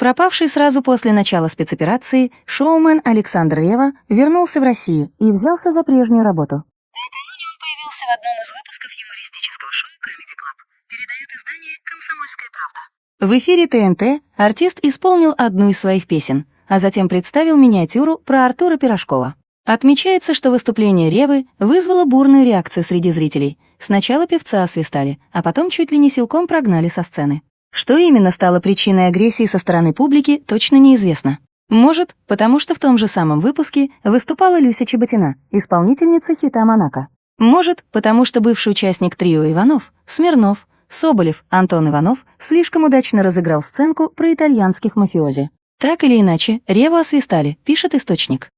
Пропавший сразу после начала спецоперации, шоумен Александр Ревва вернулся в Россию и взялся за прежнюю работу. Накануне он появился в одном из выпусков юмористического шоу Comedy Club, передает издание «Комсомольская правда». В эфире ТНТ артист исполнил одну из своих песен, а затем представил миниатюру про Артура Пирожкова. Отмечается, что выступление Реввы вызвало бурную реакцию среди зрителей. Сначала певца освистали, а потом чуть ли не силком прогнали со сцены. Что именно стало причиной агрессии со стороны публики, точно неизвестно. Может, потому что в том же самом выпуске выступала Люся Чеботина, исполнительница хита «Монако». Может, потому что бывший участник трио Иванов, Смирнов, Соболев, Антон Иванов слишком удачно разыграл сценку про итальянских мафиози. Так или иначе, Ревву освистали, пишет источник.